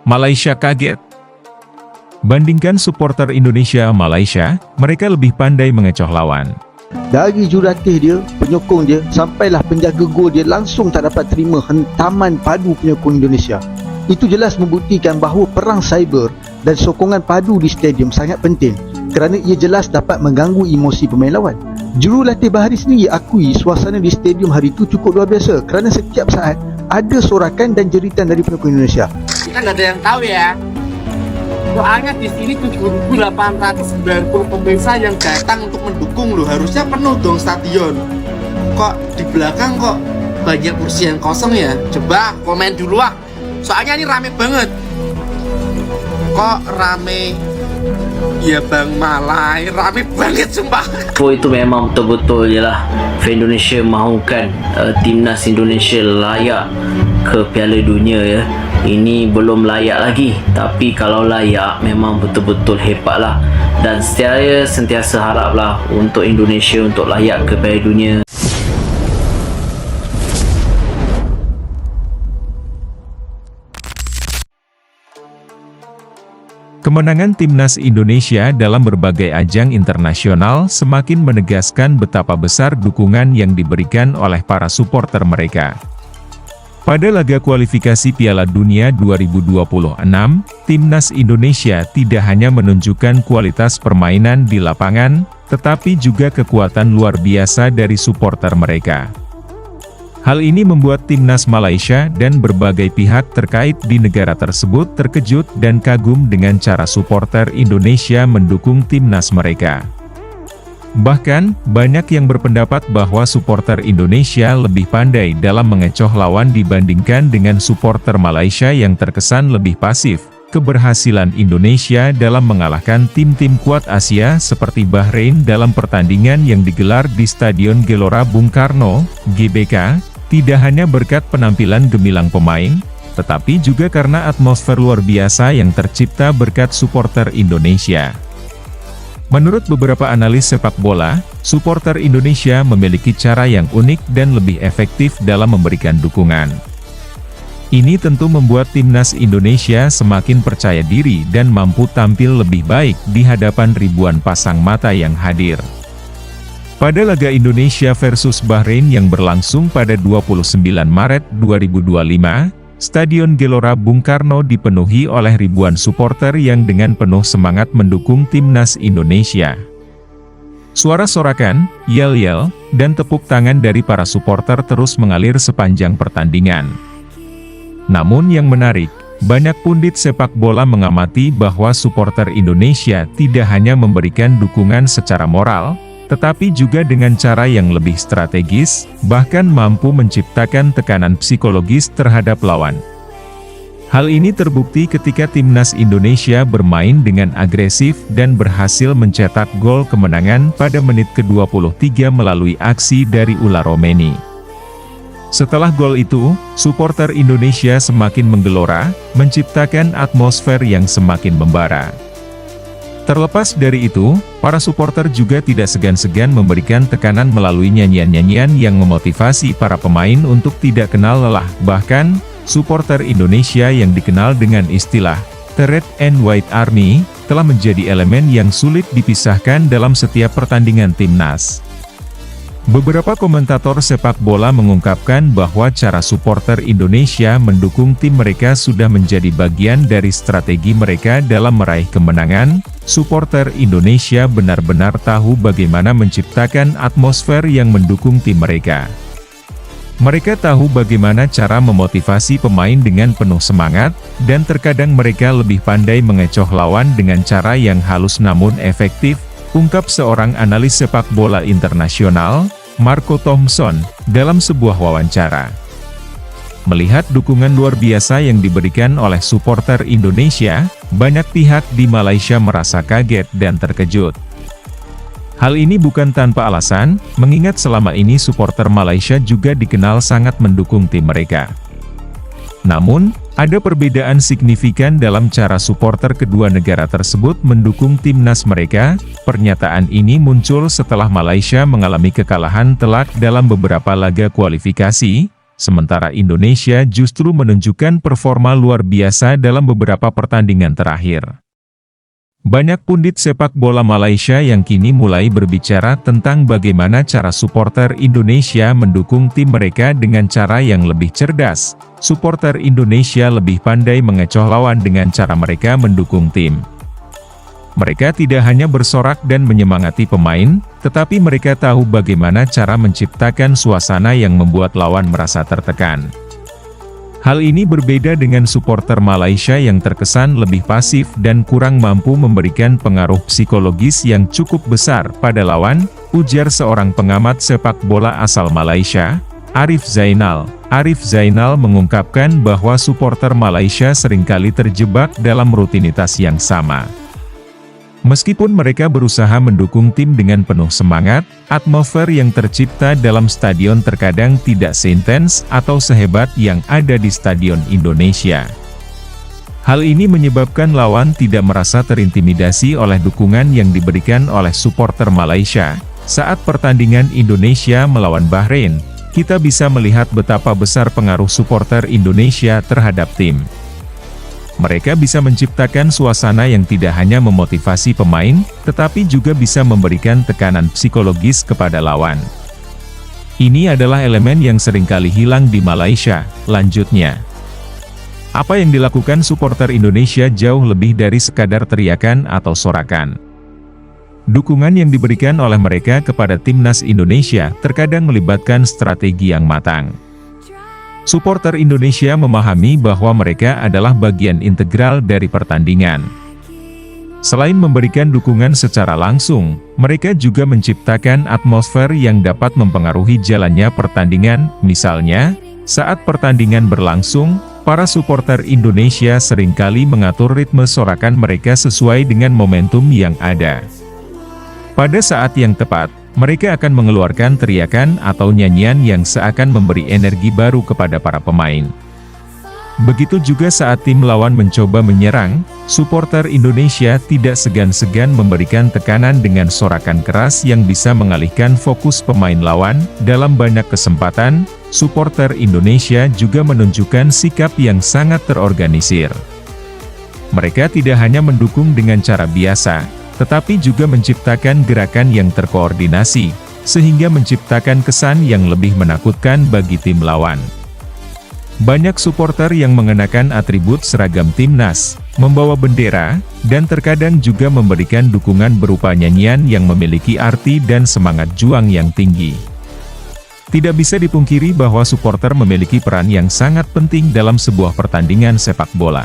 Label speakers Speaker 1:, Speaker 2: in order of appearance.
Speaker 1: Malaysia kaget. Bandingkan supporter Indonesia Malaysia, mereka lebih pandai mengecoh lawan.
Speaker 2: Dari jurulatih dia, penyokong dia, sampailah penjaga gol dia langsung tak dapat terima hentaman padu penyokong Indonesia. Itu jelas membuktikan bahawa perang cyber dan sokongan padu di stadium sangat penting, kerana ia jelas dapat mengganggu emosi pemain lawan. Jurulatih Bahari sendiri akui suasana di stadium hari itu cukup luar biasa, kerana setiap saat ada sorakan dan jeritan dari penyokong Indonesia.
Speaker 3: Kita nggak ada yang tahu ya. Soalnya di sini 7.890 pemirsa yang datang untuk mendukung loh. Harusnya penuh dong stadion. Kok di belakang kok banyak kursi yang kosong ya? Coba komen dulu ah. Soalnya ini rame banget. Kok rame? Ya Bang Malai, rame banget sumpah.
Speaker 4: Itu memang betul-betul jelah Indonesia mahukan timnas Indonesia layak ke Piala Dunia ya. Ini belum layak lagi, tapi kalau layak memang betul-betul hebatlah. Dan saya sentiasa haraplah untuk Indonesia untuk layak ke Piala Dunia.
Speaker 1: Kemenangan timnas Indonesia dalam berbagai ajang internasional semakin menegaskan betapa besar dukungan yang diberikan oleh para supporter mereka. Pada laga kualifikasi Piala Dunia 2026, timnas Indonesia tidak hanya menunjukkan kualitas permainan di lapangan, tetapi juga kekuatan luar biasa dari supporter mereka. Hal ini membuat timnas Malaysia dan berbagai pihak terkait di negara tersebut terkejut dan kagum dengan cara supporter Indonesia mendukung timnas mereka. Bahkan, banyak yang berpendapat bahwa supporter Indonesia lebih pandai dalam mengecoh lawan dibandingkan dengan supporter Malaysia yang terkesan lebih pasif. Keberhasilan Indonesia dalam mengalahkan tim-tim kuat Asia seperti Bahrain dalam pertandingan yang digelar di Stadion Gelora Bung Karno, GBK, tidak hanya berkat penampilan gemilang pemain, tetapi juga karena atmosfer luar biasa yang tercipta berkat supporter Indonesia. Menurut beberapa analis sepak bola, supporter Indonesia memiliki cara yang unik dan lebih efektif dalam memberikan dukungan. Ini tentu membuat timnas Indonesia semakin percaya diri dan mampu tampil lebih baik di hadapan ribuan pasang mata yang hadir. Pada laga Indonesia versus Bahrain yang berlangsung pada 29 Maret 2025, Stadion Gelora Bung Karno dipenuhi oleh ribuan supporter yang dengan penuh semangat mendukung timnas Indonesia. Suara sorakan, yel-yel, dan tepuk tangan dari para supporter terus mengalir sepanjang pertandingan. Namun yang menarik, banyak pundit sepak bola mengamati bahwa supporter Indonesia tidak hanya memberikan dukungan secara moral, tetapi juga dengan cara yang lebih strategis, bahkan mampu menciptakan tekanan psikologis terhadap lawan. Hal ini terbukti ketika timnas Indonesia bermain dengan agresif dan berhasil mencetak gol kemenangan pada menit ke-23 melalui aksi dari Ula Romeni. Setelah gol itu, supporter Indonesia semakin menggelora, menciptakan atmosfer yang semakin membara. Terlepas dari itu, para supporter juga tidak segan-segan memberikan tekanan melalui nyanyian-nyanyian yang memotivasi para pemain untuk tidak kenal lelah. Bahkan, supporter Indonesia yang dikenal dengan istilah The Red and White Army, telah menjadi elemen yang sulit dipisahkan dalam setiap pertandingan timnas. Beberapa komentator sepak bola mengungkapkan bahwa cara supporter Indonesia mendukung tim mereka sudah menjadi bagian dari strategi mereka dalam meraih kemenangan. Supporter Indonesia benar-benar tahu bagaimana menciptakan atmosfer yang mendukung tim mereka. Mereka tahu bagaimana cara memotivasi pemain dengan penuh semangat, dan terkadang mereka lebih pandai mengecoh lawan dengan cara yang halus namun efektif, ungkap seorang analis sepak bola internasional, Marco Thompson, dalam sebuah wawancara. Melihat dukungan luar biasa yang diberikan oleh supporter Indonesia, banyak pihak di Malaysia merasa kaget dan terkejut. Hal ini bukan tanpa alasan, mengingat selama ini supporter Malaysia juga dikenal sangat mendukung tim mereka. Namun, ada perbedaan signifikan dalam cara supporter kedua negara tersebut mendukung timnas mereka. Pernyataan ini muncul setelah Malaysia mengalami kekalahan telak dalam beberapa laga kualifikasi, sementara Indonesia justru menunjukkan performa luar biasa dalam beberapa pertandingan terakhir. Banyak pundit sepak bola Malaysia yang kini mulai berbicara tentang bagaimana cara supporter Indonesia mendukung tim mereka dengan cara yang lebih cerdas. Supporter Indonesia lebih pandai mengecoh lawan dengan cara mereka mendukung tim. Mereka tidak hanya bersorak dan menyemangati pemain, tetapi mereka tahu bagaimana cara menciptakan suasana yang membuat lawan merasa tertekan. Hal ini berbeda dengan supporter Malaysia yang terkesan lebih pasif dan kurang mampu memberikan pengaruh psikologis yang cukup besar pada lawan, ujar seorang pengamat sepak bola asal Malaysia, Arif Zainal. Arif Zainal mengungkapkan bahwa supporter Malaysia seringkali terjebak dalam rutinitas yang sama. Meskipun mereka berusaha mendukung tim dengan penuh semangat, atmosfer yang tercipta dalam stadion terkadang tidak seintens atau sehebat yang ada di stadion Indonesia. Hal ini menyebabkan lawan tidak merasa terintimidasi oleh dukungan yang diberikan oleh supporter Malaysia. Saat pertandingan Indonesia melawan Bahrain, kita bisa melihat betapa besar pengaruh supporter Indonesia terhadap tim. Mereka bisa menciptakan suasana yang tidak hanya memotivasi pemain, tetapi juga bisa memberikan tekanan psikologis kepada lawan. Ini adalah elemen yang seringkali hilang di Malaysia, lanjutnya. Apa yang dilakukan supporter Indonesia jauh lebih dari sekadar teriakan atau sorakan. Dukungan yang diberikan oleh mereka kepada timnas Indonesia terkadang melibatkan strategi yang matang. Supporter Indonesia memahami bahwa mereka adalah bagian integral dari pertandingan. Selain memberikan dukungan secara langsung, mereka juga menciptakan atmosfer yang dapat mempengaruhi jalannya pertandingan. Misalnya, saat pertandingan berlangsung, para supporter Indonesia seringkali mengatur ritme sorakan mereka sesuai dengan momentum yang ada. Pada saat yang tepat, mereka akan mengeluarkan teriakan atau nyanyian yang seakan memberi energi baru kepada para pemain. Begitu juga saat tim lawan mencoba menyerang, supporter Indonesia tidak segan-segan memberikan tekanan dengan sorakan keras yang bisa mengalihkan fokus pemain lawan. Dalam banyak kesempatan, supporter Indonesia juga menunjukkan sikap yang sangat terorganisir. Mereka tidak hanya mendukung dengan cara biasa, tetapi juga menciptakan gerakan yang terkoordinasi, sehingga menciptakan kesan yang lebih menakutkan bagi tim lawan. Banyak supporter yang mengenakan atribut seragam timnas, membawa bendera, dan terkadang juga memberikan dukungan berupa nyanyian yang memiliki arti dan semangat juang yang tinggi. Tidak bisa dipungkiri bahwa supporter memiliki peran yang sangat penting dalam sebuah pertandingan sepak bola.